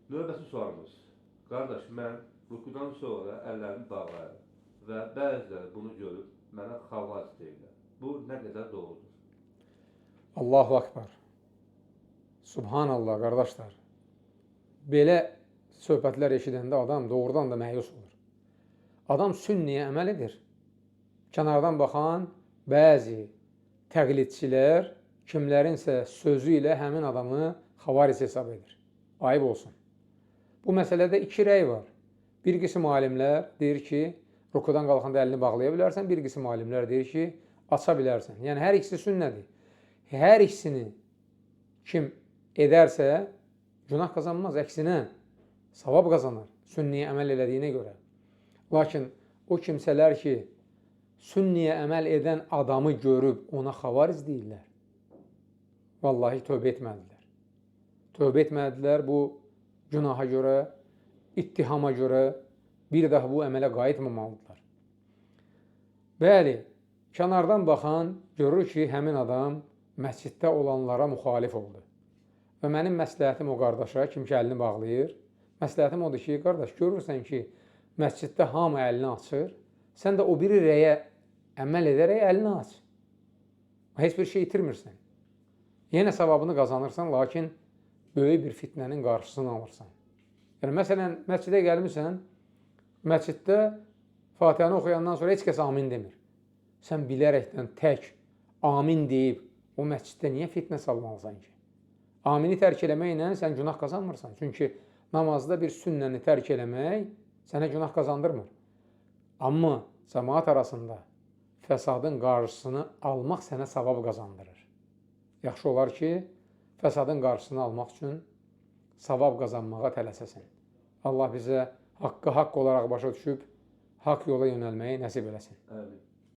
Növbəti sualımız. Qardaş, mən rükudan sonra əllərimi bağlayıram və bəziləri bunu görüb mənə xavarc deyirlər. Bu nə qədər doğrudur? Allahu Akbar. Subhanallah, qardaşlar. Belə söhbətlər eşidəndə adam doğrudan da məyus olur. Adam sünniyə əməl edir. Kənardan baxan bəzi təqlidçilər kimlərinsə sözü ilə həmin adamı xavaric hesab edir. Ayıb olsun. Bu məsələdə iki rəy var. Bir qism alimlər deyir ki, rukudan qalxanda əlini bağlaya bilərsən, bir qism alimlər deyir ki, aça bilərsən. Yəni, hər ikisi sünnədir. Hər ikisini kim edərsə, günah qazanmaz, əksinə, savab qazanır, sünniyə əməl elədiyinə görə. Lakin o kimsələr ki, sünniyə əməl edən adamı görüb ona xavaric deyirlər, vallahi tövbə etmədilər. Tövbə etmədilər bu günaha görə, ittihama görə bir daha bu əmələ qayıtmamalıdırlar. Bəli, kənardan baxan görür ki, həmin adam məsciddə olanlara müxalif oldu. Və mənim məsləhətim o qardaşa, kim ki əlini bağlayır, məsləhətim odur ki, qardaş, görürsən ki, məsciddə hamı əlini açır, sən də o biri rəyə əməl edərək əlini aç. Heç bir şey itirmirsən. Yenə savabını qazanırsan, lakin böyük bir fitnənin qarşısını alırsan. Yəni, məsələn, məscidə gəlmirsən, məsciddə Fatihəni oxuyandan sonra heç kəs amin demir. Sən bilərəkdən tək amin deyib, o məsciddə niyə fitnə salmalısan ki? Amini tərk eləməklə sən günah qazanmırsan. Çünki namazda bir sünnəni tərk eləmək sənə günah qazandırmır. Amma cəmaat arasında fəsadın qarşısını almaq sənə savab qazandırır. Yaxşı olar ki, fəsadın qarşısını almaq üçün savab qazanmağa tələsəsən. Allah bizə haqqı haqq olaraq başa düşüb, haqq yola yönəlməyi nəsib eləsin. Amin.